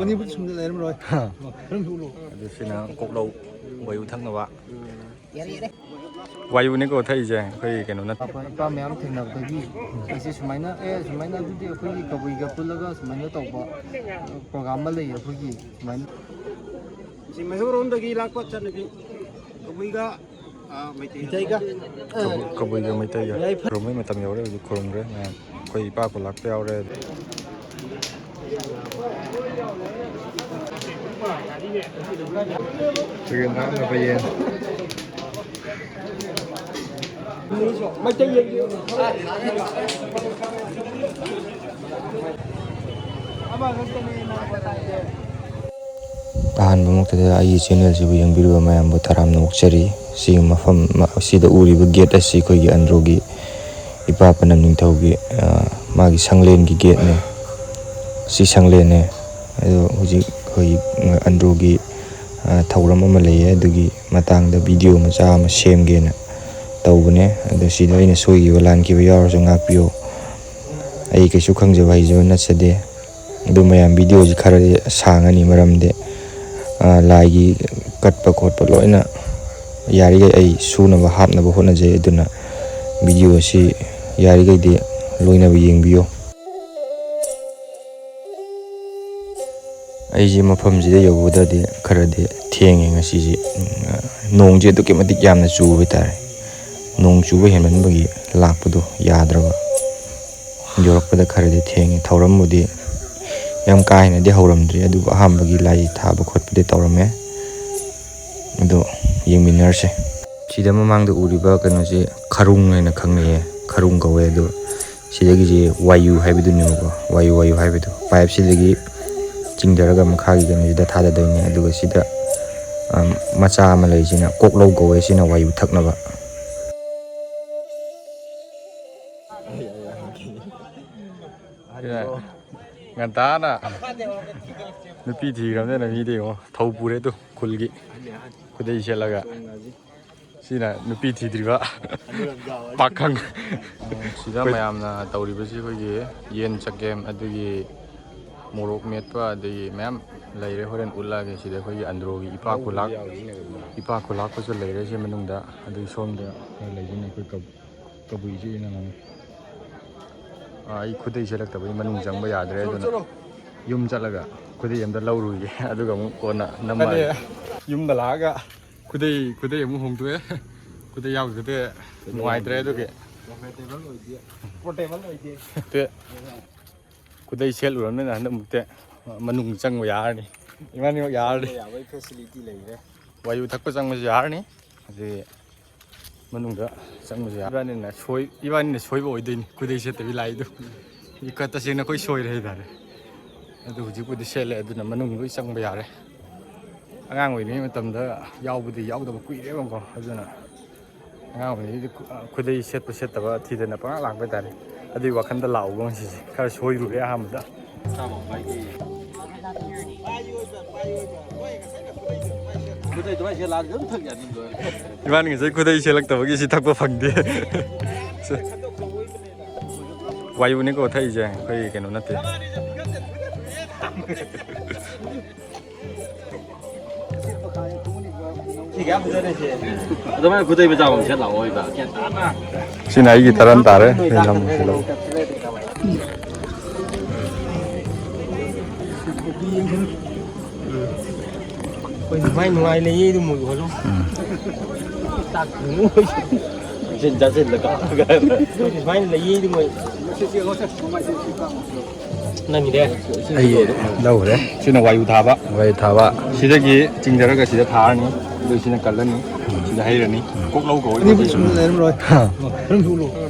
ꯃꯅꯤꯄꯨꯔ ꯁꯨꯝꯗ ꯂꯩꯔꯝꯔꯣꯏ ꯀꯔꯝ ꯊꯨꯂꯣ ꯑꯗꯨꯁꯤꯅ ꯀꯣꯛꯂꯧ ꯋꯥꯌꯨ ꯊꯛꯅꯕ ꯋꯥꯌꯨꯅꯤꯀꯣ ꯊꯛꯏꯁꯦ ꯑꯩꯈꯣꯏ ꯀꯩꯅꯣ ꯅꯠꯇꯦ ꯏꯄꯥ ꯃꯌꯥꯝ ꯊꯦꯡꯅꯕꯗꯒꯤ ꯑꯩꯁꯦ ꯁꯨꯃꯥꯏꯅ ꯁꯨꯃꯥꯏꯅ ꯑꯗꯨꯗꯤ ꯑꯩꯈꯣꯏꯒꯤ ꯀꯕꯨꯏꯒ ꯄꯨꯜꯂꯒ ꯁꯨꯃꯥꯏꯅ ꯇꯧꯕ ꯄ꯭ꯔꯣꯒ꯭ꯔꯥꯝ ꯑꯃ ꯂꯩ ꯑꯩꯈꯣꯏꯒꯤ ꯁꯨꯃꯥꯏꯅ ꯁꯤ ꯃꯩꯍꯧꯔꯣꯝꯗꯒꯤ ꯂꯥꯛꯄ ꯆꯠꯅꯕꯤ ꯀꯕꯨꯏꯒ ꯃꯩꯇꯩꯒ ꯀꯕꯨꯏꯒ ꯃꯩꯇꯩꯒ ꯈꯨꯔꯨꯝꯕꯩ ꯃꯇꯝ ꯌꯧꯔꯦ ꯍꯧꯖꯤꯛ ꯈꯨꯔꯨꯝꯈ꯭ꯔꯦ ꯃꯌꯥꯝ ꯑꯩꯈꯣꯏ ꯏꯄꯥ ꯈꯨꯜꯂꯥꯛꯄ ꯌꯥꯎꯔꯦ ꯑꯍꯥꯟꯕꯃꯛꯇꯗ ꯑꯩꯒꯤ ꯆꯦꯅꯦꯜꯁꯤꯕꯨ ꯌꯦꯡꯕꯤꯔꯤꯕ ꯃꯌꯥꯝꯕꯨ ꯇꯔꯥꯝꯅ ꯑꯣꯛꯆꯔꯤ. ꯁꯤꯒꯤ ꯃꯐꯝ ꯑꯁꯤꯗ ꯎꯔꯤꯕ ꯒꯦꯠ ꯑꯁꯤ ꯑꯩꯈꯣꯏꯒꯤ ꯑꯟꯗ꯭ꯔꯣꯒꯤ ꯏꯄꯥ ꯄꯅꯝ ꯅꯤꯡꯊꯧꯒꯤ ꯃꯥꯒꯤ ꯁꯪꯂꯦꯟꯒꯤ ꯒꯦꯠꯅꯦ. ꯁꯤ ꯁꯪꯂꯦꯟꯅꯦ. ꯑꯗꯣ ꯍꯧꯖꯤꯛ ꯑꯩꯈꯣꯏ ꯑꯟꯗ꯭ꯔꯣꯒꯤ ꯊꯧꯔꯝ ꯑꯃ ꯂꯩꯌꯦ. ꯑꯗꯨꯒꯤ ꯃꯇꯥꯡꯗ ꯚꯤꯗꯤꯑꯣ ꯃꯆꯥ ꯑꯃ ꯁꯦꯝꯒꯦꯅ ꯇꯧꯕꯅꯦ. ꯑꯗꯣ ꯁꯤꯗ ꯑꯩꯅ ꯁꯣꯏꯈꯤꯕ ꯂꯥꯟꯈꯤꯕ ꯌꯥꯎꯔꯁꯨ ꯉꯥꯛꯄꯤꯌꯨ. ꯑꯩ ꯀꯩꯁꯨ ꯈꯪꯖꯕ ꯍꯩꯖꯕ ꯅꯠꯆꯗꯦ. ꯑꯗꯨ ꯃꯌꯥꯝ ꯚꯤꯗꯤꯑꯣꯁꯤ ꯈꯔꯗꯤ ꯁꯥꯡꯉꯅꯤ ꯃꯔꯝꯗꯤ ꯂꯥꯏꯒꯤ ꯀꯠꯄ ꯈꯣꯠꯄ ꯂꯣꯏꯅ ꯌꯥꯔꯤꯈꯩ ꯑꯩ ꯁꯨꯅꯕ ꯍꯥꯞꯅꯕ ꯍꯣꯠꯅꯖꯩ. ꯑꯗꯨꯅ ꯚꯤꯗꯤꯑꯣ ꯑꯁꯤ ꯌꯥꯔꯤꯈꯩꯗꯤ ꯂꯣꯏꯅꯕ ꯌꯦꯡꯕꯤꯌꯨ. ꯑꯩꯁꯤ ꯃꯐꯝꯁꯤꯗ ꯌꯧꯕꯗꯗꯤ ꯈꯔꯗꯤ ꯊꯦꯡꯉꯦ ꯉꯁꯤꯁꯤ. ꯅꯣꯡꯁꯦ ꯑꯗꯨꯛꯀꯤ ꯃꯇꯤꯛ ꯌꯥꯝꯅ ꯆꯨꯕ ꯍꯥꯏꯇꯥꯔꯦ. ꯅꯣꯡ ꯆꯨꯕ ꯍꯦꯟꯃꯟꯕꯒꯤ ꯂꯥꯛꯄꯗꯣ ꯌꯥꯗ꯭ꯔꯕ. ꯌꯧꯔꯛꯄꯗ ꯈꯔꯗꯤ ꯊꯦꯡꯉꯦ. ꯊꯧꯔꯝꯕꯨꯗꯤ ꯌꯥꯝ ꯀꯥ ꯍꯦꯟꯅꯗꯤ ꯍꯧꯔꯝꯗ꯭ꯔꯤ. ꯑꯗꯨꯕꯨ ꯑꯍꯥꯟꯕꯒꯤ ꯂꯥꯏ ꯊꯥꯕ ꯈꯣꯠꯄꯗꯤ ꯇꯧꯔꯝꯃꯦ. ꯑꯗꯣ ꯌꯦꯡꯃꯤꯟꯅꯔꯁꯦ. ꯁꯤꯗ ꯃꯃꯥꯡꯗ ꯎꯔꯤꯕ ꯀꯩꯅꯣꯁꯤ ꯈꯔꯨꯡ ꯍꯥꯏꯅ ꯈꯪꯅꯩꯌꯦ. ꯈꯔꯨꯡ ꯀꯧꯋꯦ. ꯑꯗꯣ ꯁꯤꯗꯒꯤꯁꯤ ꯋꯥꯌꯨ ꯍꯥꯏꯕꯗꯨꯅꯦꯕꯀꯣ. ꯋꯥꯌꯨ ꯍꯥꯏꯕꯗꯣ ꯄꯥꯏꯞꯁꯤꯗꯒꯤ ꯆꯤꯡꯊꯔꯒ ꯃꯈꯥꯒꯤ ꯀꯩꯅꯣꯁꯤꯗ ꯊꯥꯗꯗꯣꯏꯅꯦ. ꯑꯗꯨꯒ ꯁꯤꯗ ꯃꯆꯥ ꯑꯃ ꯂꯩꯁꯤꯅ ꯀꯣꯛꯂꯧ ꯀꯧꯋꯦ. ꯁꯤꯅ ꯋꯥꯌꯨ ꯊꯛꯅꯕ. ꯉꯟꯇꯥꯅ ꯅꯨꯄꯤ ꯊꯤꯈ꯭ꯔꯕꯅꯤꯅ ꯃꯤꯗꯤ ꯌꯦꯡꯉꯣ ꯊꯧ ꯄꯨꯔꯦ. ꯑꯗꯨ ꯈꯨꯜꯒꯤ ꯈꯨꯗꯩ ꯁꯦꯠꯂꯒ ꯁꯤꯅ ꯅꯨꯄꯤ ꯊꯤꯗ꯭ꯔꯤꯕ ꯄꯥꯈꯪ. ꯁꯤꯗ ꯃꯌꯥꯝꯅ ꯇꯧꯔꯤꯕꯁꯤ ꯑꯩꯈꯣꯏꯒꯤ ꯌꯦꯟ ꯆꯒꯦꯝ ꯑꯗꯒꯤ ꯃꯣꯔꯣꯛ ꯃꯦꯠꯄ ꯑꯗꯒꯤ ꯃꯌꯥꯝ ꯂꯩꯔꯦ. ꯍꯣꯔꯦꯟ ꯎꯠꯂꯛꯑꯒꯦ. ꯁꯤꯗ ꯑꯩꯈꯣꯏꯒꯤ ꯑꯟꯗ꯭ꯔꯣꯒꯤ ꯏꯄꯥ ꯈꯨꯂꯥꯛꯄꯁꯨ ꯂꯩꯔꯦ ꯁꯤ ꯃꯅꯨꯡꯗ. ꯑꯗꯨꯒꯤ ꯁꯣꯝꯗ ꯈꯔ ꯂꯩꯁꯤꯅ ꯑꯩꯈꯣꯏ ꯀꯕꯨꯏꯁꯤ ꯑꯩ ꯈꯨꯗꯩ ꯁꯦꯠꯂꯛꯇꯕꯒꯤ ꯃꯅꯨꯡ ꯆꯪꯕ ꯌꯥꯗ꯭ꯔꯦ. ꯑꯗꯨꯅ ꯌꯨꯝ ꯆꯠꯂꯒ ꯈꯨꯗꯩ ꯑꯝꯇ ꯂꯧꯔꯨꯒꯦ. ꯑꯗꯨꯒ ꯑꯃꯨꯛ ꯀꯣꯟꯅ ꯅꯝꯃꯒꯦ. ꯌꯨꯝꯗ ꯂꯥꯛꯑꯒ ꯈꯨꯗꯩ ꯑꯃꯨꯛ ꯍꯣꯡꯗꯣꯛꯑꯦ. ꯈꯨꯗꯩ ꯌꯥꯎꯗ꯭ꯔꯗꯤ ꯅꯨꯡꯉꯥꯏꯇ꯭ꯔꯦ. ꯑꯗꯨꯒꯤ ꯈꯨꯗꯩ ꯁꯦꯠꯂꯨꯔꯕꯅꯤꯅ ꯍꯟꯗꯛꯃꯨꯛꯇꯤ ꯃꯅꯨꯡ ꯆꯪꯕ ꯌꯥꯔꯅꯤ. ꯏꯕꯥꯅꯤꯃꯛ ꯌꯥꯔꯅꯤ. ꯋꯥꯌꯨ ꯊꯛꯄ ꯆꯪꯕꯁꯨ ꯌꯥꯔꯅꯤ. ꯑꯗꯒꯤ ꯃꯅꯨꯡꯗ ꯆꯪꯕꯁꯨ ꯌꯥꯔꯅꯤ. ꯏꯕꯥꯅꯤꯅ ꯁꯣꯏꯕ ꯑꯣꯏꯗꯣꯏꯅꯤ ꯈꯨꯗꯩ ꯁꯦꯠꯇꯕꯤ ꯂꯥꯛꯏꯗꯣ. ꯇꯁꯦꯡꯅ ꯑꯩꯈꯣꯏ ꯁꯣꯏꯔꯦ ꯍꯥꯏꯇꯥꯔꯦ. ꯑꯗꯨ ꯍꯧꯖꯤꯛꯄꯨꯗꯤ ꯁꯦꯠꯂꯦ. ꯑꯗꯨꯅ ꯃꯅꯨꯡ ꯂꯣꯏ ꯆꯪꯕ ꯌꯥꯔꯦ. ꯑꯉꯥꯡ ꯑꯣꯏꯔꯤꯉꯩ ꯃꯇꯝꯗ ꯌꯥꯎꯗꯕ ꯀꯨꯏꯔꯦꯕꯀꯣ. ꯑꯗꯨꯅ ꯑꯉꯥꯡ ꯑꯣꯏꯔꯤꯉꯩꯗꯤ ꯈꯨꯗꯩ ꯁꯦꯠꯄ ꯁꯦꯠꯇꯕ ꯊꯤꯗꯅ ꯄꯪꯂꯥꯛ ꯂꯥꯛꯄ ꯍꯥꯏꯇꯥꯔꯦ. ꯑꯗꯨꯒꯤ ꯋꯥꯈꯟꯗ ꯂꯥꯛꯎꯕ ꯉꯁꯤꯁꯦ. ꯈꯔ ꯁꯣꯏꯔꯨꯔꯦ ꯑꯍꯥꯟꯕꯗ. ꯏꯕꯥꯅꯤ ꯉꯁꯥꯏ ꯈꯨꯗꯩ ꯁꯦꯠꯂꯛꯇꯕꯒꯤ ꯁꯤ ꯊꯛꯄ ꯐꯪꯗꯦ. ꯋꯥꯌꯨꯅꯤꯀꯣ ꯊꯛꯏꯁꯦ ꯑꯩꯈꯣꯏ ꯀꯩꯅꯣ ꯅꯠꯇꯦ. ꯑꯗꯨꯃꯥꯏꯅ ꯈꯨꯗꯩ ꯃꯆꯥ ꯑꯃ ꯁꯦꯠꯂꯛꯑꯣ. ꯁꯤꯅ ꯑꯩꯒꯤ ꯇꯔꯟ ꯇꯥꯔꯦ. ꯃꯥꯏ ꯅꯨꯡꯉꯥꯏ ꯂꯩꯌꯦ ꯑꯗꯨꯝ ꯃꯣꯏ ꯍꯣꯂꯣ ꯁꯨꯃꯥꯏꯅ ꯂꯩꯌꯦ ꯑꯗꯨꯝ ꯃꯣꯏ ꯅꯪꯒꯤꯗꯦ ꯑꯩ ꯂꯧꯈ꯭ꯔꯦ. ꯁꯤꯅ ꯋꯥꯌꯨ ꯊꯥꯕ. ꯁꯤꯗꯒꯤ ꯆꯤꯡꯊꯔꯒ ꯁꯤꯗ ꯊꯥꯔꯅꯤ. ꯑꯗꯨ ꯁꯤꯅ ꯀꯜꯂꯅꯤ. ꯁꯤꯗ ꯍꯩꯔꯅꯤ. ꯀꯣꯛꯂꯧ ꯀꯧꯋꯦ.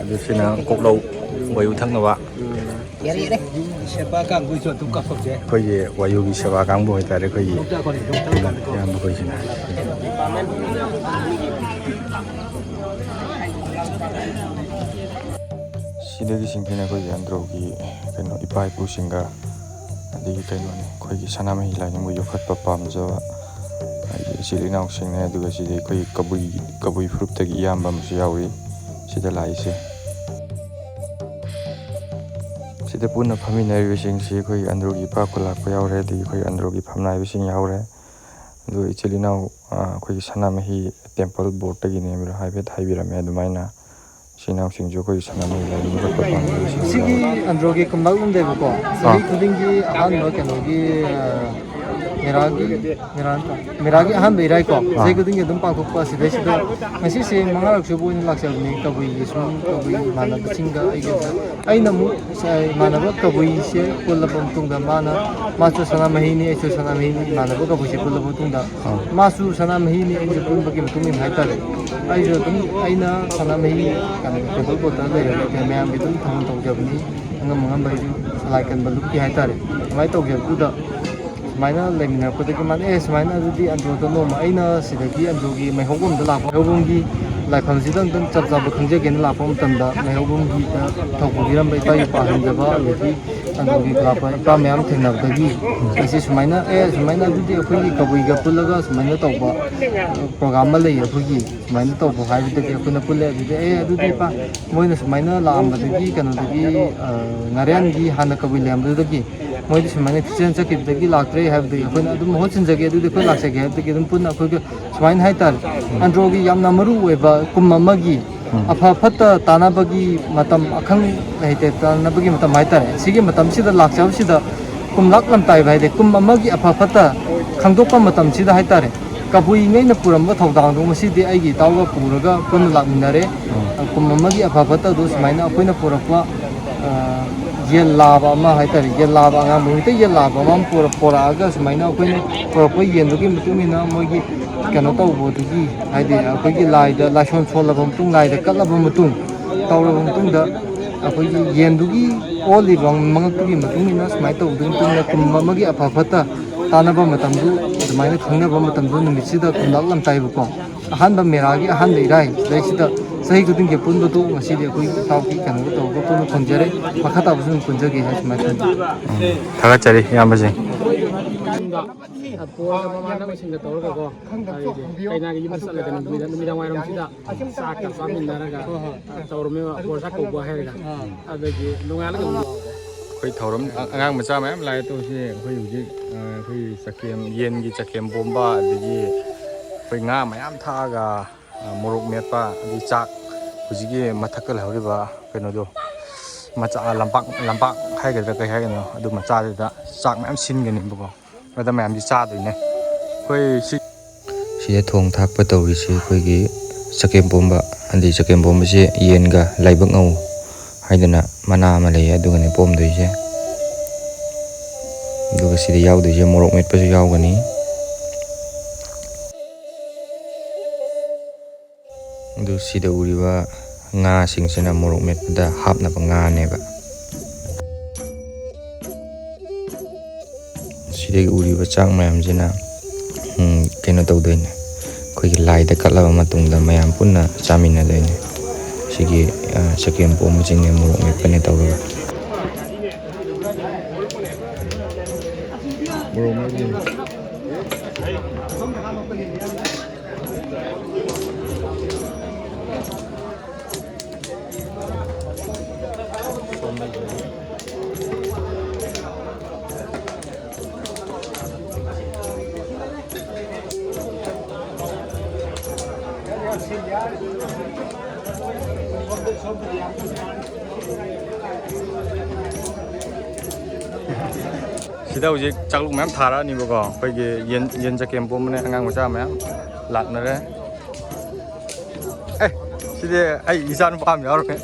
ꯑꯗꯨ ꯁꯤꯅ ꯀꯣꯛꯂꯧ ꯋꯥꯌꯨ ꯊꯛꯅꯕ. ꯑꯩꯈꯣꯏꯒꯤ ꯋꯥꯌꯨꯒꯤ ꯁꯦꯕꯥ ꯀꯥꯡꯕꯨ ꯍꯥꯏꯇꯥꯔꯦ. ꯑꯩꯈꯣꯏꯒꯤ ꯏꯌꯥꯝꯕ ꯈꯣꯏꯁꯤꯅ. ꯁꯤꯗꯒꯤꯁꯤꯡꯁꯤꯅ ꯑꯩꯈꯣꯏꯒꯤ ꯑꯟꯗ꯭ꯔꯣꯒꯤ ꯀꯩꯅꯣ ꯏꯄꯥ ꯏꯄꯨꯁꯤꯡꯒ ꯑꯗꯒꯤ ꯀꯩꯅꯣꯅꯤ ꯑꯩꯈꯣꯏꯒꯤ ꯁꯅꯥꯃꯍꯤ ꯂꯥꯏꯅꯤꯡꯕꯨ ꯌꯣꯛꯈꯠꯄ ꯄꯥꯝꯖꯕ ꯑꯩꯒꯤ ꯏꯆꯤꯜ ꯏꯅꯥꯎꯁꯤꯡꯅꯦ. ꯑꯗꯨꯒ ꯁꯤꯗꯤ ꯑꯩꯈꯣꯏ ꯀꯕꯨꯏ ꯐꯨꯔꯨꯞꯇꯒꯤ ꯏꯌꯥꯝꯕ ꯑꯃꯁꯨ ꯌꯥꯎꯔꯤ ꯁꯤꯗ ꯂꯥꯛꯏꯁꯦ. ꯁꯤꯗ ꯄꯨꯟꯅ ꯐꯝꯃꯤꯟꯅꯔꯤꯕꯁꯤꯡꯁꯤ ꯑꯩꯈꯣꯏ ꯑꯟꯗ꯭ꯔꯣꯒꯤ ꯏꯄꯥ ꯈꯨꯜꯂꯥꯛꯄ ꯌꯥꯎꯔꯦ, ꯑꯗꯒꯤ ꯑꯩꯈꯣꯏ ꯑꯟꯗ꯭ꯔꯣꯒꯤ ꯐꯝꯅꯥꯏꯕꯁꯤꯡ ꯌꯥꯎꯔꯦ, ꯑꯗꯨꯒ ꯏꯆꯤꯜ ꯏꯅꯥꯎ ꯑꯩꯈꯣꯏꯒꯤ ꯁꯅꯥꯃꯍꯤ ꯇꯦꯝꯄꯜ ꯕꯣꯔꯗꯇꯒꯤꯅꯦ ꯍꯥꯏꯐꯦꯠ ꯍꯥꯏꯕꯤꯔꯝꯃꯦ ꯑꯗꯨꯃꯥꯏꯅ ꯏꯆꯤꯜ ꯏꯅꯥꯎꯁꯤꯡꯁꯨ ꯑꯩꯈꯣꯏꯒꯤ ꯁꯅꯥꯃꯍꯤ ꯂꯥꯏꯅꯤꯡ ꯆꯠꯄ ꯄꯥꯝꯖꯕꯁꯤꯡ ꯁꯤꯒꯤ ꯑꯟꯗ꯭ꯔꯣꯒꯤ ꯀꯨꯝꯕꯥꯜꯂꯣꯝꯗꯩꯕꯀꯣ ꯆꯍꯤ ꯈꯨꯗꯤꯡꯒꯤ ꯑꯍꯥꯟꯕ ꯀꯩꯅꯣꯒꯤ ꯃꯦꯔꯥꯒꯤ ꯑꯍꯥꯟꯕ ꯏꯔꯥꯏꯀꯣ ꯆꯍꯤ ꯈꯨꯗꯤꯡꯒꯤ ꯑꯗꯨꯝ ꯄꯥꯡꯊꯣꯛꯄ ꯁꯤꯗꯩꯁꯤꯗ ꯉꯁꯤꯁꯦ ꯃꯉꯥꯔꯛ ꯁꯨꯕ ꯑꯣꯏꯅ ꯂꯥꯛꯆꯕꯅꯤ ꯀꯕꯨꯏꯒꯤ ꯁꯨꯝ ꯀꯕꯨꯏ ꯏꯃꯥꯟꯅꯕꯁꯤꯡꯒ ꯑꯩꯅ ꯑꯃꯨꯛ ꯏꯃꯥꯟꯅꯕ ꯀꯕꯨꯏꯁꯦ ꯄꯨꯜꯂꯕ ꯃꯇꯨꯡꯗ ꯃꯥꯁꯨ ꯁꯅꯥꯃꯍꯤꯅꯤ ꯑꯩꯁꯨ ꯁꯅꯥꯃꯍꯤꯅꯤ ꯏꯃꯥꯟꯅꯕ ꯀꯕꯨꯏꯁꯦ ꯄꯨꯜꯂꯕ ꯃꯇꯨꯡꯗ ꯃꯥꯁꯨ ꯁꯅꯥꯃꯍꯤꯅꯤ ꯑꯩꯁꯨ ꯄꯨꯟꯕꯒꯤ ꯃꯇꯨꯡ ꯏꯟꯅ ꯍꯥꯏꯇꯥꯔꯦ ꯑꯩꯁꯨ ꯑꯗꯨꯝ ꯑꯩꯅ ꯁꯅꯥꯃꯍꯤ ꯇꯦꯝꯄꯜ ꯕꯣꯔꯗꯇ ꯂꯩꯔꯒ ꯃꯌꯥꯝꯒꯤ ꯑꯗꯨꯝ ꯊꯧꯒꯜ ꯇꯧꯖꯕꯅꯤ ꯑꯉꯝ ꯑꯉꯝꯕ ꯑꯩꯁꯨ ꯁꯂꯥꯏ ꯀꯟꯕ ꯂꯨꯞꯀꯤ ꯍꯥꯏꯇꯥꯔꯦ ꯑꯗꯨꯃꯥꯏꯅ ꯇꯧꯖꯕꯗꯨꯗ ꯁꯨꯃꯥꯏꯅ ꯂꯩꯃꯤꯟꯅꯔꯛꯄꯗꯒꯤ ꯃꯥꯅ ꯁꯨꯃꯥꯏꯅ ꯑꯗꯨꯗꯤ ꯑꯟꯗ꯭ꯔꯣꯗ ꯅꯣꯡꯃ ꯑꯩꯅ ꯁꯤꯗꯒꯤ ꯑꯟꯗ꯭ꯔꯣꯒꯤ ꯃꯩꯍꯧꯕꯝꯗ ꯂꯥꯛꯄ ꯃꯩꯍꯧꯕꯝꯒꯤ ꯂꯥꯏꯐꯝꯁꯤꯗ ꯑꯝꯇꯪ ꯆꯞ ꯆꯥꯕ ꯈꯪꯖꯒꯦꯅ ꯂꯥꯛꯄ ꯃꯇꯝꯗ ꯃꯩꯍꯧꯕꯝꯒꯤꯗ ꯊꯧꯄꯨꯕꯤꯔꯝꯕ ꯏꯄꯥ ꯏꯄꯥ ꯍꯟꯖꯕ ꯑꯗꯒꯤ ꯑꯟꯗ꯭ꯔꯣꯒꯤ ꯂꯥꯛꯄ ꯏꯄꯥ ꯃꯌꯥꯝ ꯊꯦꯡꯅꯕꯗꯒꯤ ꯑꯩꯁꯦ ꯁꯨꯃꯥꯏꯅ ꯁꯨꯃꯥꯏꯅ ꯑꯗꯨꯗꯤ ꯑꯩꯈꯣꯏꯒꯤ ꯀꯕꯨꯏꯒ ꯄꯨꯜꯂꯒ ꯁꯨꯃꯥꯏꯅ ꯇꯧꯕ ꯄ꯭ꯔꯣꯒ꯭ꯔꯥꯝ ꯑꯃ ꯂꯩ ꯑꯩꯈꯣꯏꯒꯤ ꯁꯨꯃꯥꯏꯅ ꯇꯧꯕ ꯍꯥꯏꯕꯗꯒꯤ ꯑꯩꯈꯣꯏꯅ ꯄꯨꯜꯂꯦ ꯑꯗꯨꯗꯤ ꯑꯗꯨꯗꯤ ꯏꯄꯥ ꯃꯣꯏꯅ ꯁꯨꯃꯥꯏꯅ ꯂꯥꯛꯑꯝꯕꯗꯒꯤ ꯀꯩꯅꯣꯗꯒꯤ ꯉꯥꯔꯤꯌꯥꯟꯒꯤ ꯍꯥꯟꯅ ꯀꯕꯨꯏ ꯂꯩꯔꯝꯕꯗꯨꯗꯒꯤ ꯃꯣꯏꯗꯤ ꯁꯨꯃꯥꯏꯅ ꯊꯤꯆꯦꯟ ꯆꯠꯈꯤꯕꯗꯒꯤ ꯂꯥꯛꯇ꯭ꯔꯦ ꯍꯥꯏꯕꯗꯒꯤ ꯑꯩꯈꯣꯏꯅ ꯑꯗꯨꯝ ꯃꯍꯨꯠ ꯁꯤꯟꯖꯒꯦ ꯑꯗꯨꯗꯤ ꯑꯩꯈꯣꯏ ꯂꯥꯛꯆꯒꯦ ꯍꯥꯏꯕꯗꯒꯤ ꯑꯗꯨꯝ ꯄꯨꯟꯅ ꯑꯩꯈꯣꯏꯒ ꯁꯨꯃꯥꯏꯅ ꯍꯥꯏꯇꯥꯔꯦ ꯑꯟꯗ꯭ꯔꯣꯒꯤ ꯌꯥꯝꯅ ꯃꯔꯨ ꯑꯣꯏꯕ ꯀꯨꯝ ꯑꯃꯒꯤ ꯑꯐ ꯐꯠꯇ ꯇꯥꯟꯅꯕꯒꯤ ꯃꯇꯝ ꯑꯈꯪ ꯂꯩꯇꯦ ꯇꯥꯟꯅꯕꯒꯤ ꯃꯇꯝ ꯍꯥꯏꯇꯥꯔꯦ ꯁꯤꯒꯤ ꯃꯇꯝꯁꯤꯗ ꯂꯥꯛꯆꯕꯁꯤꯗ ꯀꯨꯝꯂꯥꯛ ꯂꯝꯇꯥꯏꯕ ꯍꯥꯏꯗꯤ ꯀꯨꯝ ꯑꯃꯒꯤ ꯑꯐ ꯐꯠꯇ ꯈꯪꯗꯣꯛꯄ ꯃꯇꯝꯁꯤꯗ ꯍꯥꯏꯇꯥꯔꯦ ꯀꯕꯨꯏꯉꯩꯅ ꯄꯨꯔꯝꯕ ꯊꯧꯗꯥꯡꯗꯣ ꯉꯁꯤꯗꯤ ꯑꯩꯒꯤ ꯏꯇꯥꯎꯒ ꯄꯨꯔꯒ ꯄꯨꯟꯅ ꯂꯥꯛꯃꯤꯟꯅꯔꯦ ꯀꯨꯝ ꯑꯃꯒꯤ ꯑꯐ ꯐꯠꯇꯗꯨ ꯁꯨꯃꯥꯏꯅ ꯑꯩꯈꯣꯏꯅ ꯄꯨꯔꯛꯄ ꯌꯦꯟ ꯂꯥꯕ ꯑꯃ ꯍꯥꯏꯇꯥꯔꯦ ꯌꯦꯟ ꯂꯥꯕ ꯑꯉꯥꯡꯕ ꯃꯩꯇꯩ ꯌꯦꯟ ꯂꯥꯕ ꯑꯃ ꯄꯣꯔꯛꯑꯒ ꯁꯨꯃꯥꯏꯅ ꯑꯩꯈꯣꯏꯅ ꯄꯨꯔꯛꯄ ꯌꯦꯟꯗꯨꯒꯤ ꯃꯇꯨꯡ ꯏꯟꯅ ꯃꯣꯏꯒꯤ ꯀꯩꯅꯣ ꯇꯧꯕꯗꯨꯒꯤ ꯍꯥꯏꯗꯤ ꯑꯩꯈꯣꯏꯒꯤ ꯂꯥꯏꯗ ꯂꯥꯏꯁꯣꯟ ꯁꯣꯜꯂꯕ ꯃꯇꯨꯡ ꯂꯥꯏꯗ ꯀꯠꯂꯕ ꯃꯇꯨꯡ ꯇꯧꯔꯕ ꯃꯇꯨꯡꯗ ꯑꯩꯈꯣꯏꯒꯤ ꯌꯦꯟꯗꯨꯒꯤ ꯑꯣꯜꯂꯤꯕ ꯃꯉꯛꯇꯨꯒꯤ ꯃꯇꯨꯡ ꯏꯟꯅ ꯁꯨꯃꯥꯏꯅ ꯇꯧꯕꯗꯨꯒꯤ ꯃꯇꯨꯡ ꯏꯟꯅ ꯀꯨꯝ ꯑꯃꯒꯤ ꯑꯐ ꯐꯠꯇ ꯇꯥꯟꯅꯕ ꯃꯇꯝꯗꯨ ꯑꯗꯨꯃꯥꯏꯅ ꯈꯪꯅꯕ ꯃꯇꯝꯗꯨ ꯅꯨꯃꯤꯠꯁꯤꯗ ꯀꯨꯝꯂꯥꯛ ꯂꯝꯇꯥꯏꯕꯀꯣ ꯑꯍꯥꯟꯕ ꯃꯦꯔꯥꯒꯤ ꯑꯍꯥꯟꯕ ꯏꯔꯥꯏ ꯁꯤꯗꯩꯁꯤꯗ ꯆꯍꯤ ꯈꯨꯗꯤꯡꯒꯤ ꯄꯨꯟꯕꯗꯨ ꯉꯁꯤꯗꯤ ꯑꯩꯈꯣꯏꯒꯤ ꯏꯇꯥꯎꯒꯤ ꯀꯩꯅꯣꯒ ꯇꯧꯔꯒ ꯄꯨꯟꯅ ꯐꯪꯖꯔꯦ ꯃꯈꯥ ꯇꯥꯕꯁꯨ ꯑꯗꯨꯝ ꯄꯨꯟꯖꯒꯦ ꯍꯥꯏ ꯁꯨꯃꯥꯏꯅ ꯊꯝꯖꯒꯦ ꯊꯥꯒꯠꯆꯔꯤ ꯏꯌꯥꯝꯕꯁꯤꯡ ꯄꯣꯔꯒ ꯃꯃꯥꯟꯅꯕꯁꯤꯡꯒ ꯇꯧꯔꯒꯀꯣ ꯀꯩꯅꯥꯒꯤ ꯌꯨꯝꯗ ꯆꯠꯂꯒ ꯅꯨꯃꯤꯗꯥꯡ ꯋꯥꯏꯔꯝꯁꯤꯗ ꯆꯥꯛꯀ ꯆꯥꯃꯤꯟꯅꯔꯒ ꯇꯧꯔꯝꯃꯦꯕ ꯕꯣꯔ ꯆꯥꯛ ꯀꯧꯕ ꯍꯥꯏꯔꯒ ꯑꯗꯒꯤ ꯅꯣꯡꯉꯥꯜꯂꯒ ꯑꯩꯈꯣꯏ ꯊꯧꯔꯝ ꯑꯉꯥꯡ ꯃꯆꯥ ꯃꯌꯥꯝ ꯂꯥꯛꯑꯦ ꯇꯧꯁꯤ ꯑꯩꯈꯣꯏ ꯍꯧꯖꯤꯛ ꯑꯩꯈꯣꯏ ꯆꯀꯦꯝ ꯌꯦꯟꯒꯤ ꯆꯀꯦꯝ ꯄꯣꯝꯕ ꯑꯗꯒꯤ ꯑꯩꯈꯣꯏ ꯉꯥ ꯃꯌꯥꯝ ꯊꯥꯛꯑꯒ ꯃꯣꯔꯣꯛ ꯃꯦꯠꯄ ꯑꯗꯒꯤ ꯆꯥꯛ ꯍꯧꯖꯤꯛꯀꯤ ꯃꯊꯛꯇ ꯂꯩꯍꯧꯔꯤꯕ ꯀꯩꯅꯣꯗꯣ ꯃꯆꯥ ꯂꯝꯄꯥꯛ ꯍꯥꯏꯒꯗ꯭ꯔꯥ ꯀꯩ ꯍꯥꯏꯒꯅꯣ ꯑꯗꯨ ꯃꯆꯥꯗꯨꯗ ꯆꯥꯛ ꯃꯌꯥꯝ ꯁꯤꯟꯒꯅꯤꯕꯀꯣ ꯑꯗ ꯃꯌꯥꯝꯁꯤ ꯆꯥꯗꯣꯏꯅꯦ ꯑꯩꯈꯣꯏ ꯁꯤꯗ ꯊꯣꯡ ꯊꯥꯛꯄ ꯇꯧꯔꯤꯁꯤ ꯑꯩꯈꯣꯏꯒꯤ ꯆꯒꯦꯝ ꯄꯣꯝꯕ ꯑꯗꯩ ꯆꯒꯦꯝ ꯄꯣꯝꯕꯁꯦ ꯌꯦꯟꯒ ꯂꯥꯏꯕꯛ ꯉꯧ ꯍꯥꯏꯗꯅ ꯃꯅꯥ ꯑꯃ ꯂꯩꯌꯦ ꯑꯗꯨꯒꯅꯦ ꯄꯣꯝꯗꯣꯏꯁꯦ ꯑꯗꯨꯒ ꯁꯤꯗ ꯌꯥꯎꯗꯣꯏꯁꯦ ꯃꯣꯔꯣꯛ ꯃꯦꯠꯄꯁꯨ ꯌꯥꯎꯒꯅꯤ ꯑꯗꯨ ꯁꯤꯗ ꯎꯔꯤꯕ ꯉꯥꯁꯤꯡꯁꯤꯅ ꯃꯣꯔꯣꯛ ꯃꯦꯠꯄꯗ ꯍꯥꯞꯅꯕ ꯉꯥꯅꯦꯕ ꯁꯤꯗꯒꯤ ꯎꯔꯤꯕ ꯆꯥꯛ ꯃꯌꯥꯝꯁꯤꯅ ꯀꯩꯅꯣ ꯇꯧꯗꯣꯏꯅꯦ ꯑꯩꯈꯣꯏꯒꯤ ꯂꯥꯏꯗ ꯀꯠꯂꯕ ꯃꯇꯨꯡꯗ ꯃꯌꯥꯝ ꯄꯨꯟꯅ ꯆꯥꯃꯤꯟꯅꯗꯣꯏꯅꯦ ꯁꯤꯒꯤ ꯆꯒꯦꯝ ꯄꯣꯝꯕꯁꯤꯡꯅꯦ ꯃꯣꯔꯣꯛ ꯃꯦꯠꯄꯅꯦ ꯇꯧꯔꯒ ꯃꯣꯔꯣꯛ ꯃꯦꯠꯄꯁꯤꯡ ꯁꯤꯗ ꯍꯧꯖꯤꯛ ꯆꯥꯛꯂꯨꯛ ꯃꯌꯥꯝ ꯊꯥꯔꯛꯑꯅꯤꯕꯀꯣ ꯑꯩꯈꯣꯏꯒꯤ ꯌꯦꯟ ꯆꯒꯦꯝ ꯄꯣꯝꯕꯅꯦ ꯑꯉꯥꯡ ꯃꯆꯥ ꯃꯌꯥꯝ ꯂꯥꯛꯅꯔꯦ ꯁꯤꯗꯤ ꯑꯩ ꯏꯆꯥ ꯅꯨꯄꯥ ꯑꯃ ꯌꯥꯎꯔꯝꯃꯦ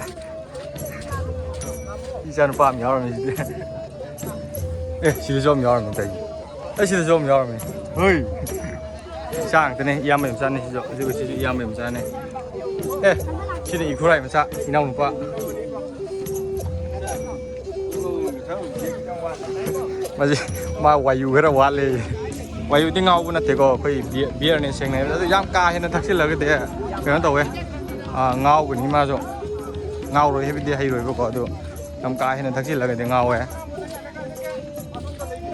ꯏꯆꯥ ꯅꯨꯄꯥ ꯑꯃ ꯌꯥꯎꯔꯝꯃꯦ ꯁꯤꯗꯤ ꯁꯤꯗꯁꯨ ꯑꯃ ꯌꯥꯎꯔꯝꯃꯦ ꯇꯧꯏ ꯁꯤꯗꯁꯨ ꯑꯃ ꯌꯥꯎꯔꯝꯃꯦ ꯍꯣꯏ ꯏꯆꯥ ꯉꯥꯛꯇꯅꯦ ꯏꯌꯥꯝꯕꯩ ꯃꯆꯥꯅꯦ ꯁꯤꯁꯨ ꯑꯗꯨꯒ ꯁꯤꯁꯨ ꯏꯌꯥꯝꯕꯩ ꯃꯆꯥꯅꯦ ꯁꯤꯅ ꯏꯈꯨꯔꯥꯏ ꯃꯆꯥ ꯏꯅꯥꯎꯅꯨꯄꯥ ꯃꯁꯤ ꯃꯥ ꯋꯥꯌꯨ ꯈꯔ ꯋꯥꯠꯂꯦ ꯋꯥꯌꯨꯗꯤ ꯉꯥꯎꯕ ꯅꯠꯇꯦꯀꯣ ꯑꯩꯈꯣꯏ ꯕꯤꯌꯔꯅꯦ ꯁꯦꯡꯅ ꯍꯥꯏꯕꯗ ꯑꯗꯨ ꯌꯥꯝ ꯀꯥ ꯍꯦꯟꯅ ꯊꯛꯆꯤꯜꯂꯒꯗꯤ ꯀꯩꯅꯣ ꯇꯧꯋꯦ ꯉꯥꯎꯒꯅꯤ ꯃꯥꯁꯨ ꯉꯥꯎꯔꯣꯏ ꯍꯥꯏꯕꯗꯤ ꯍꯩꯔꯣꯏꯕꯀꯣ ꯑꯗꯨ ꯌꯥꯝ ꯀꯥ ꯍꯦꯟꯅ ꯊꯛꯆꯤꯜꯂꯒꯗꯤ ꯉꯥꯎꯋꯦ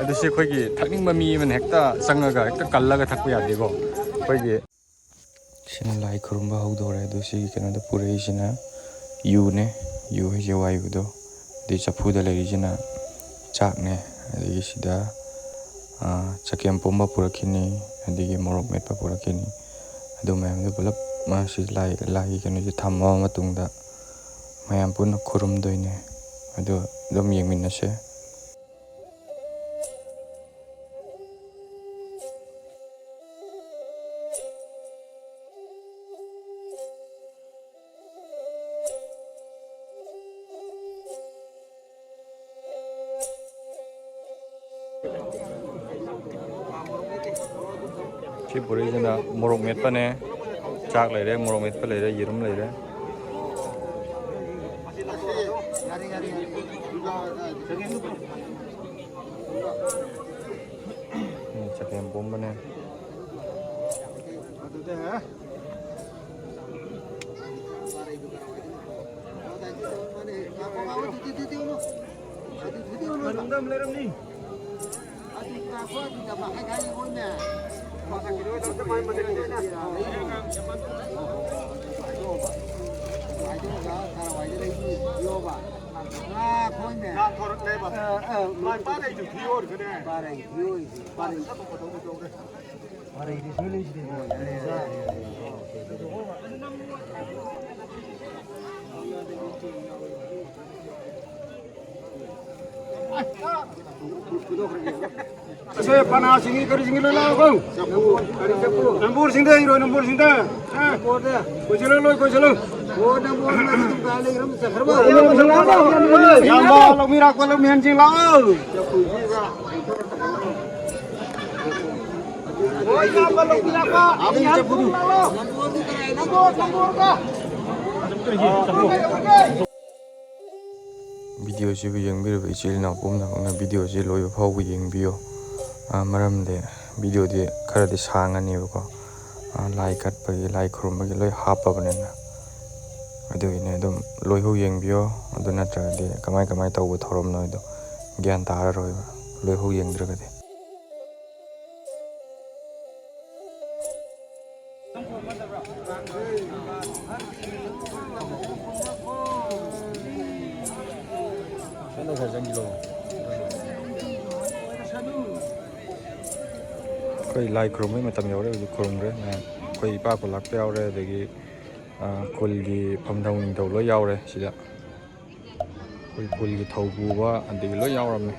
ꯑꯗꯨ ꯁꯤ ꯑꯩꯈꯣꯏꯒꯤ ꯊꯛꯅꯤꯡꯕ ꯃꯤ ꯑꯃꯅ ꯍꯦꯛꯇ ꯆꯪꯉꯒ ꯍꯦꯛꯇ ꯀꯜꯂꯒ ꯊꯛꯄ ꯌꯥꯗꯦꯀꯣ ꯑꯩꯈꯣꯏꯒꯤ ꯁꯤꯅ ꯂꯥꯏ ꯈꯨꯔꯨꯝꯕ ꯍꯧꯗꯣꯔꯦ ꯑꯗꯨ ꯁꯤꯒꯤ ꯀꯩꯅꯣꯗ ꯄꯨꯔꯛꯏꯁꯤꯅ ꯌꯨꯅꯦ ꯌꯨ ꯍꯥꯏꯁꯦ ꯋꯥꯏꯕꯗꯣ ꯑꯗꯩ ꯆꯐꯨꯗ ꯂꯩꯔꯤꯁꯤꯅ ꯆꯥꯛꯅꯦ, ꯑꯗꯒꯤ ꯁꯤꯗ ꯆꯒꯦꯝ ꯄꯣꯝꯕ ꯄꯨꯔꯛꯈꯤꯅꯤ, ꯑꯗꯒꯤ ꯃꯣꯔꯣꯛ ꯃꯦꯠꯄ ꯄꯨꯔꯛꯈꯤꯅꯤ. ꯑꯗꯨ ꯃꯌꯥꯝꯗꯨ ꯄꯨꯂꯞ ꯃꯥꯁꯤ ꯂꯥꯏꯒꯤ ꯀꯩꯅꯣꯁꯤ ꯊꯝꯃꯕ ꯃꯇꯨꯡꯗ ꯃꯌꯥꯝ ꯄꯨꯟꯅ ꯈꯨꯔꯨꯝꯗꯣꯏꯅꯦ. ꯑꯗꯨ ꯑꯗꯨꯝ ꯌꯦꯡꯃꯤꯟꯅꯁꯦ. ꯁꯤ ꯄꯨꯔꯛꯏꯁꯤꯅ ꯃꯣꯔꯣꯛ ꯃꯦꯠꯄꯅꯦ, ꯆꯥꯛ ꯂꯩꯔꯦ, ꯃꯣꯔꯣꯛ ꯃꯦꯠꯄ ꯂꯩꯔꯦ, ꯌꯦꯔꯨꯝ ꯂꯩꯔꯦ. ꯆꯒꯦꯝ ꯄꯣꯝꯕꯅꯦ. Saya panah sini kari sini lah kau. Nambur sini hero nambur sini. Kau jalan. Oh nambur nanti tu kali ram sekarang. Yang bawa mira kalau mianjing lah. Oh yang bawa mira apa? Abang cepu tu. Nambur kah? ꯚꯤꯗꯤꯑꯣꯁꯤꯕꯨ ꯌꯦꯡꯕꯤꯔꯤꯕ ꯏꯆꯤꯜ ꯏꯅꯥꯎ ꯄꯨꯝꯅꯃꯛꯅ ꯚꯤꯗꯤꯑꯣꯁꯤ ꯂꯣꯏꯕ ꯐꯥꯎꯕ ꯌꯦꯡꯕꯤꯌꯨ. ꯃꯔꯝꯗꯤ ꯚꯤꯗꯤꯑꯣꯗꯤ ꯈꯔꯗꯤ ꯁꯥꯡꯉꯅꯦꯕꯀꯣ. ꯂꯥꯏ ꯀꯠꯄꯒꯤ, ꯂꯥꯏ ꯈꯨꯔꯨꯝꯕꯒꯤ ꯂꯣꯏ ꯍꯥꯞꯄꯕꯅꯤꯅ. ꯑꯗꯨꯒꯤꯅꯦ ꯑꯗꯨꯝ ꯂꯣꯏꯐꯥꯎ ꯌꯦꯡꯕꯤꯌꯣ. ꯑꯗꯨ ꯅꯠꯇ꯭ꯔꯒꯗꯤ ꯀꯃꯥꯏ ꯇꯧꯕ ꯊꯧꯔꯝꯅꯣ ꯍꯥꯏꯗꯣ ꯒ꯭ꯌꯥꯟ ꯇꯥꯔꯔꯣꯏꯕ ꯂꯣꯏꯐꯥꯎ ꯌꯦꯡꯗ꯭ꯔꯒꯗꯤ. ꯑꯩꯈꯣꯏ ꯂꯥꯏ ꯈꯨꯔꯨꯝꯕꯒꯤ ꯃꯇꯝ ꯌꯧꯔꯦ. ꯍꯧꯖꯤꯛ ꯈꯨꯔꯨꯝꯈ꯭ꯔꯦ. ꯑꯩꯈꯣꯏ ꯏꯄꯥ ꯈꯨꯜꯂꯥꯛꯄ ꯌꯥꯎꯔꯦ, ꯑꯗꯒꯤ ꯈꯨꯜꯒꯤ ꯐꯝꯊꯧ ꯅꯤꯡꯊꯧ ꯂꯣꯏ ꯌꯥꯎꯔꯦ ꯁꯤꯗ. ꯑꯩꯈꯣꯏ ꯈꯨꯜꯒꯤ ꯊꯧ ꯄꯨꯕ ꯑꯗꯒꯤ ꯂꯣꯏ ꯌꯥꯎꯔꯝꯃꯦ.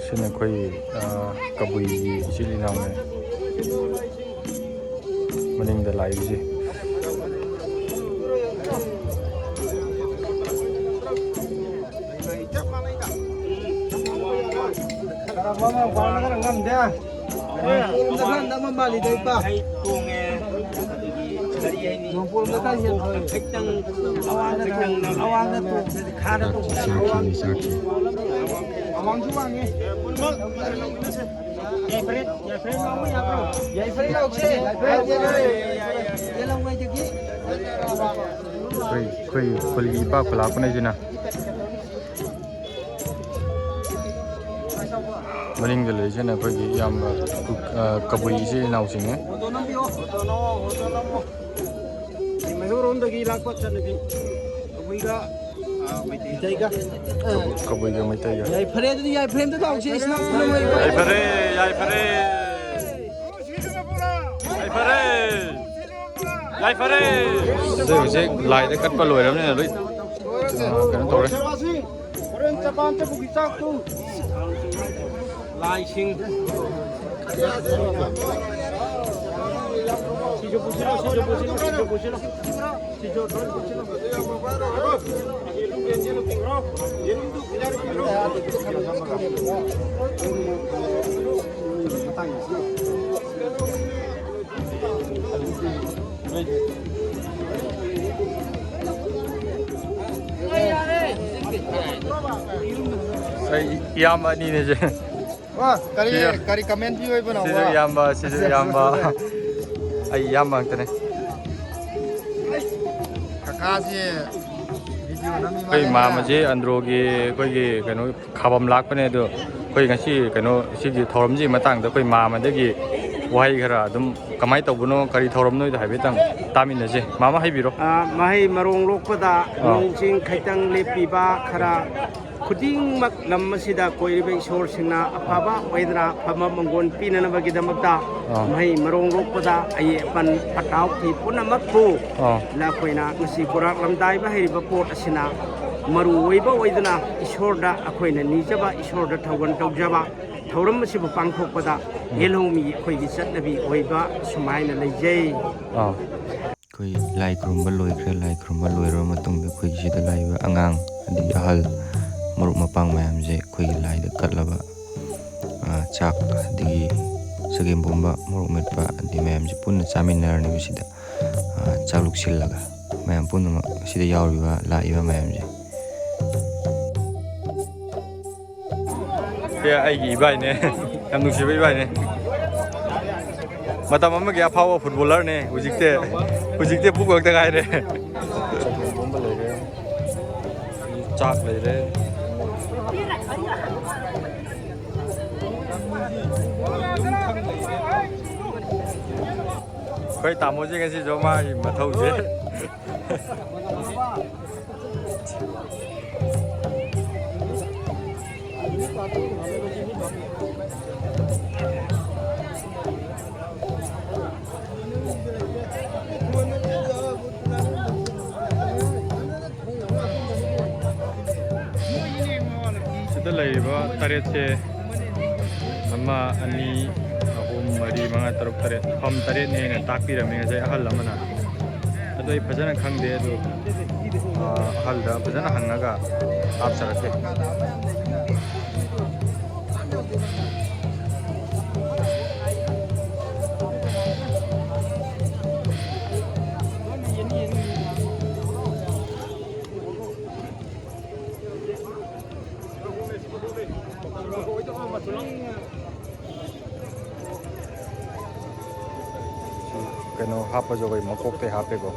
ꯁꯤꯅ ꯑꯩꯈꯣꯏ ꯀꯕꯨꯏꯒꯤ ꯏꯆꯤꯜ ꯏꯅꯥꯎꯅꯦ ꯃꯅꯤꯡꯗ ꯂꯥꯛꯏꯕꯁꯤ. ꯑꯩꯈꯣꯏ ꯈꯨꯜꯒꯤ ꯏꯄꯥ ꯈꯨꯜꯂꯥꯛꯄꯅꯦ ꯁꯤꯅ. ꯃꯅꯤꯡꯗ ꯂꯩꯔꯤꯁꯤꯅ ꯑꯩꯈꯣꯏꯒꯤ ꯏꯌꯥꯝꯕ ꯀꯕꯨꯏ ꯏꯆꯤꯜ ꯏꯅꯥꯎꯁꯤꯡꯅꯦ. ꯃꯩꯍꯧꯔꯣꯝꯗꯒꯤ ꯂꯥꯛꯄ ꯆꯠꯅꯕꯤ ꯀꯕꯨꯏꯒ ꯃꯩꯇꯩꯒ. ꯌꯥꯏꯐꯔꯦ ꯑꯗꯨꯗꯤ ꯌꯥꯏꯐꯔꯦ ꯑꯝꯇ ꯇꯧꯁꯤ. ꯌꯥꯏꯐꯔꯦ ꯌꯥꯏꯐꯔꯦ ꯌꯥꯏꯐꯔꯦ. ꯍꯧꯖꯤꯛ ꯂꯥꯏꯗ ꯀꯠꯄ ꯂꯣꯏꯔꯕꯅꯤꯅ ꯂꯣꯏ ꯀꯩꯅꯣ ꯇꯧꯔꯦ. ꯍꯣꯔꯦꯟ ꯆꯄꯥꯟ ꯆꯠꯄꯒꯤ ꯆꯥꯛꯇꯨ ꯂꯥꯏꯁꯤꯡ 시조 보시라 시조 보시라 시조 보시라 시조 덜 보시라 이암바 니네 제 와 까리 카멘 비오이 보나 와 시즈 이암바 아이 이암바 한테네 카카시 비디오 남이 거의 마마제 안드로기 거기 그노 가범 락पने도 거기 같이 그노 시기 더럼지 마땅도 거의 마마데기 와이 가라 좀 가마이 떠보노 가리 더럼노이도 하베땅 따민네지 마마 하이비로 마이 마롱 록보다 농진 갈당 레피바 카라 खुदिंमक लम्मसिदा कोइरिबे इशोर सिंगना अफाबा वैदना फमा मंगोन पिननबगिदमक्ता मही मरोंग रोकपदा अये अपन पटाव की पुनमकपु लाखोइना ngasi बोराक लमदाइ बाहिरिबा पोट असिना मरु वैबा वैदना इशोरदा अखोइना निजबा इशोरदा थौगन तौजबा थौरम मसिबु पांगथोकपदा येलोमी अखोइगी चटनबी वैबा सुमाइना लेजै कोई लाई खुरुंबा लोइरो मतुंग कोई सिदा लाइबा अंगांग अदि अहल मरुक मपांग मैम जे कोई लाइद कटलबा चाक अदि सगेम बोंबा मरुक मेटपा अदि मैम जे पुन्ना चामिनारनि बिसिदा चालुक सिल्लगा मैम पुन्ना सिदा यावरिबा लाइबा मैम जे पे आइगी इबाइने याम नुसिबा इबाइने मतम अमगे अफाव फुटबॉलर ने हुजिकते बुक वक्त गायरे बोंबा लेरे चाक लेरे कोई तामोजे कैसी जो माँ मथौ जे सिदा लैबा तरेत से अम्मा अनि अहम मरी मंगा तरुक तरेत फम तरेत ने ताकपीरमे जे अहल अमना अदोय फजना खंगदे अदो अहलदा फजना हंगागा आपसरते कनो हाप जो गई मकोकते हापे को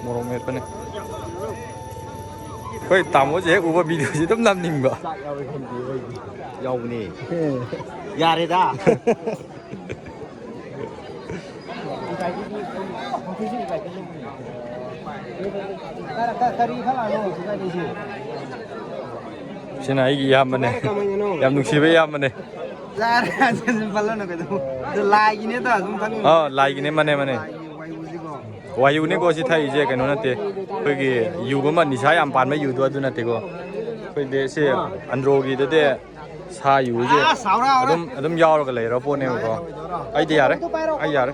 मोरो में पने कोई तामो जे उबा वीडियो जी तुम नाम निंबा यावनी यारेदा सिना आइगी यामने याम नुसिबे यामने लाइगिने मने वायुने को सी थाई जे कनो नते कोई युगमा निसा याम पान में युदो अदु नते को कोई दे से अंद्रोगी दे सा यु जे अदम यावरगा लेरो पोने को आई दे यारे आई यारे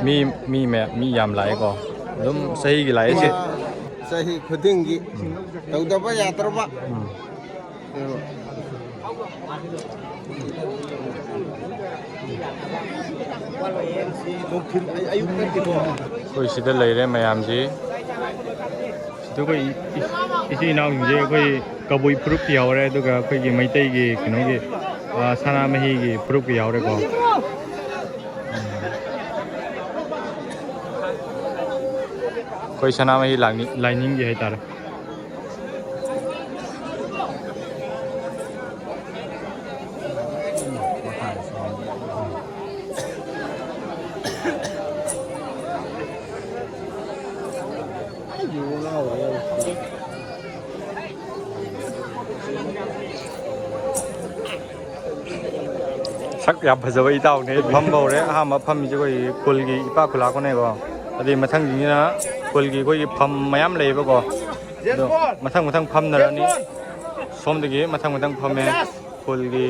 मी याम लाए को अदम सही की लाए से सही खुदिंगी तौदबा यात्रबा कोई सिदा लेरे मयाम जी तो कोई इसी नाउ जे कोई कबुई प्रूफ यावरे दुगा कोई की मैतै की कनो की सना मही की प्रूफ यावरे को कोई सना मही लाइनिंग की है तार sak ya phajaba itaw ne pham bawre ahama pham ji koi kul gi ipa khula ko ne ko adi mathang ji na ꯈꯨꯜꯒꯤ ꯑꯩꯈꯣꯏꯒꯤ ꯐꯝ ꯃꯌꯥꯝ ꯂꯩꯌꯦꯕꯀꯣ ꯑꯗꯣ ꯃꯊꯪ ꯃꯊꯪ ꯐꯝꯅꯔꯅꯤ ꯁꯣꯝꯗꯒꯤ ꯃꯊꯪ ꯃꯊꯪ ꯐꯝꯃꯦ ꯈꯨꯜꯒꯤ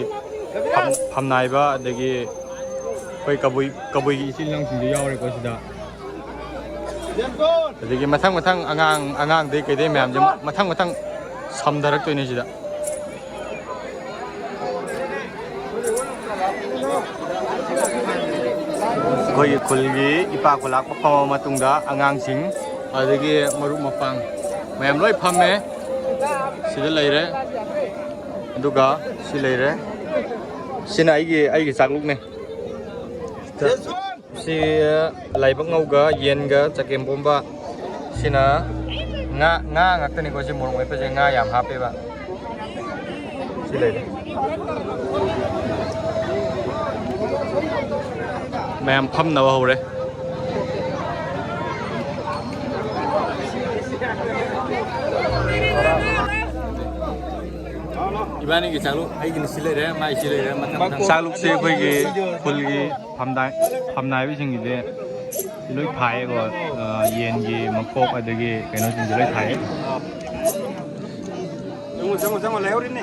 ꯐꯝ ꯅꯥꯏꯕ ꯑꯗꯒꯤ ꯑꯩꯈꯣꯏ ꯀꯕꯨꯏꯒꯤ ꯏꯆꯤꯜ ꯏꯅꯥꯎꯁꯤꯡꯁꯨ ꯌꯥꯎꯔꯦꯀꯣ ꯁꯤꯗ ꯑꯗꯒꯤ ꯃꯊꯪ ꯃꯊꯪ ꯑꯉꯥꯡꯗꯩ ꯀꯩꯗꯩ ꯃꯌꯥꯝꯁꯦ ꯃꯊꯪ ꯃꯊꯪ ꯁꯝꯊꯔꯛꯇꯣꯏꯅꯦ ꯁꯤꯗ ꯑꯩꯈꯣꯏꯒꯤ ꯈꯨꯜꯒꯤ ꯏꯄꯥꯛ ꯂꯥꯛꯄ ꯐꯝꯃ ꯃꯇꯨꯡꯗ ꯑꯉꯥꯡꯁꯤꯡ ꯑꯗꯒꯤ ꯃꯔꯨꯞ ꯃꯄꯥꯡ ꯃꯌꯥꯝ ꯂꯣꯏ ꯐꯝꯃꯦ ꯁꯤꯗ ꯂꯩꯔꯦ ꯑꯗꯨꯒ ꯁꯤ ꯂꯩꯔꯦ ꯁꯤꯅ ꯑꯩꯒꯤ ꯆꯥꯛꯂꯨꯛꯅꯦ ꯁꯤ ꯂꯥꯏꯕꯛ ꯉꯧꯒ ꯌꯦꯟꯒ ꯆꯒꯦꯝꯄꯣꯝꯕ ꯁꯤꯅ ꯉꯥ ꯉꯥꯛꯇꯅꯤꯀꯣ ꯁꯤ ꯃꯣꯔꯣꯛ ꯃꯦꯠꯄꯁꯦ ꯉꯥ ꯌꯥꯝ ꯍꯥꯞꯄꯦꯕ ꯁꯤ ꯂꯩꯔꯦ ꯃꯌꯥꯝ ꯐꯝꯅꯕ ꯍꯧꯔꯦ 이반이기 자루 아이기는 실례래 마이 실례래 자루세 거기 굴기 밤나이비싱이데 이렇게 파이고 yengi mangkok adagi keno sinjulai thai 정어 레오리네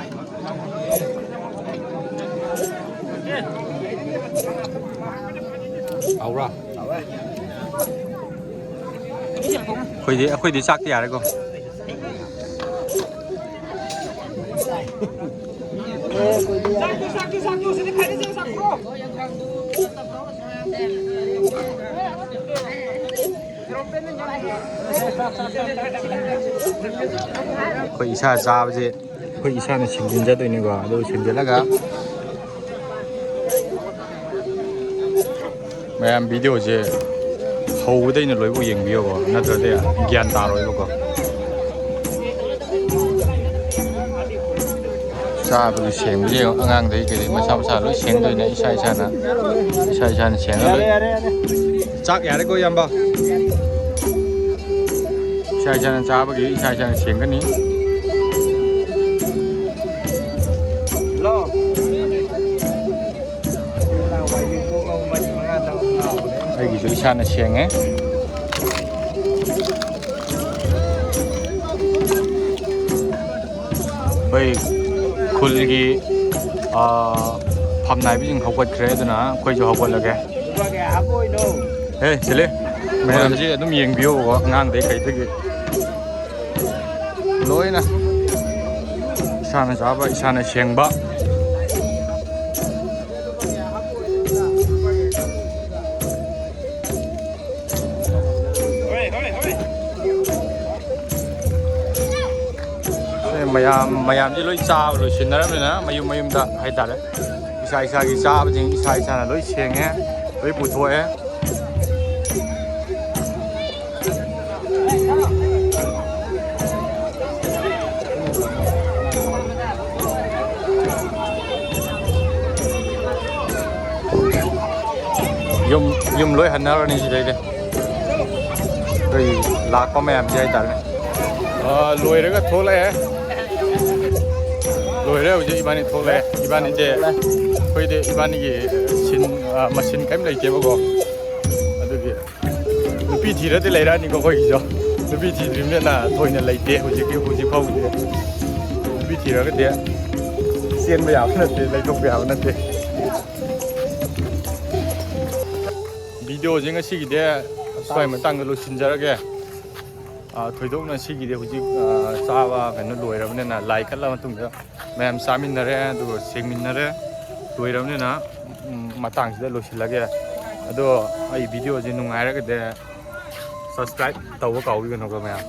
aura khoi di sak ti yare ko khoi isa chaabje khoi isa na sinjin ja doini go ado sinjalaga mayam video je howdaina loibo yengbiyo go natrade gyan taroibo go चाबुगी सेंबजे अंगांग दई के मसा मसा लो सेंदोइने इसा इसाना सेंगा लो चाक यारे को यंबा इसा इसाना चाबुगी इसा इसाना सेंगनी लो 아이기 저 이사나 सेंगे बै ꯈꯨꯜꯒꯤ ꯐꯝ ꯅꯥꯏꯕꯁꯤꯡ ꯍꯧꯒꯠꯈ꯭ꯔꯦ ꯑꯗꯨꯅ ꯑꯩꯈꯣꯏꯁꯨ ꯍꯧꯒꯠꯂꯒꯦ ꯁꯤꯂꯦ ꯃꯌꯥꯝꯁꯤ ꯑꯗꯨꯝ ꯌꯦꯡꯕꯤꯌꯣꯀꯣ ꯑꯉꯥꯡꯗꯩ ꯀꯩꯗꯒꯤ ꯂꯣꯏꯅ ꯏꯁꯥꯅ ꯆꯥꯕ ꯏꯁꯥꯅ ꯁꯦꯡꯕ ꯃꯌꯥꯝꯁꯤ ꯂꯣꯏ ꯆꯥꯕ ꯂꯣꯏꯁꯤꯟꯅꯔꯕꯅꯤꯅ ꯃꯌꯨꯝꯗ ꯍꯥꯏꯇꯥꯔꯦ ꯏꯁꯥꯒꯤ ꯆꯥꯕꯁꯤꯡ ꯏꯁꯥꯅ ꯂꯣꯏ ꯁꯦꯡꯉꯦ ꯂꯣꯏ ꯄꯨꯊꯣꯛꯑꯦ ꯌꯨꯝ ꯂꯣꯏ ꯍꯟꯅꯔꯅꯤ ꯁꯤꯗꯩꯗꯤ ꯑꯩꯈꯣꯏ ꯂꯥꯛꯄ ꯃꯌꯥꯝꯁꯤ ꯍꯥꯏꯇꯥꯔꯦ ꯂꯣꯏꯔꯒ ꯊꯣꯛꯂꯛꯑꯦ ꯂꯣꯏꯔꯦ ꯍꯧꯖꯤꯛ ꯏꯕꯥꯅꯤ ꯊꯣꯛꯂꯛꯑꯦ ꯏꯕꯥꯅꯤꯁꯦ ꯑꯩꯈꯣꯏꯗꯤ ꯏꯕꯥꯅꯤꯒꯤ ꯃꯁꯤꯟ ꯀꯔꯤꯝ ꯂꯩꯇꯦꯕꯀꯣ ꯑꯗꯨꯒꯤ ꯅꯨꯄꯤ ꯊꯤꯔꯗꯤ ꯂꯩꯔꯛꯑꯅꯤꯀꯣ ꯑꯩꯈꯣꯏꯒꯤꯁꯨ ꯅꯨꯄꯤ ꯊꯤꯗ꯭ꯔꯤꯕꯅꯤꯅ ꯊꯣꯏꯅ ꯂꯩꯇꯦ ꯍꯧꯖꯤꯛ ꯐꯥꯎꯕꯗꯤ ꯅꯨꯄꯤ ꯊꯤꯔꯒꯗꯤ ꯆꯦꯟꯕ ꯌꯥꯕ ꯅꯠꯇꯦ ꯂꯩꯊꯣꯛꯄ ꯌꯥꯕ ꯅꯠꯇꯦ ꯚꯤꯗꯤꯑꯣꯁꯦ ꯉꯁꯤꯒꯤꯗꯤ ꯁ꯭ꯋꯥꯏ ꯃꯇꯥꯡꯗ ꯂꯣꯏꯁꯤꯟꯖꯔꯒꯦ ꯊꯣꯏꯗꯣꯛꯅ ꯁꯤꯒꯤꯗꯤ ꯍꯧꯖꯤꯛ ꯆꯥꯕ ꯀꯩꯅꯣ ꯂꯣꯏꯔꯕꯅꯤꯅ ꯂꯥꯏ ꯀꯠꯂ ꯃꯇꯨꯡꯗ ꯃꯌꯥꯝ ꯆꯥꯃꯤꯟꯅꯔꯦ ꯑꯗꯨꯒ ꯁꯦꯡꯃꯤꯟꯅꯔꯦ ꯂꯣꯏꯔꯕꯅꯤꯅ ꯃꯇꯥꯡꯁꯤꯗ ꯂꯣꯏꯁꯤꯜꯂꯒꯦ ꯑꯗꯣ ꯑꯩ ꯚꯤꯗꯤꯑꯣꯁꯦ ꯅꯨꯡꯉꯥꯏꯔꯒꯗꯤ ꯁꯕꯁꯀ꯭ꯔꯥꯏꯕ ꯇꯧꯕ ꯀꯥꯎꯕꯤꯒꯅꯨꯀꯣ ꯃꯌꯥꯝ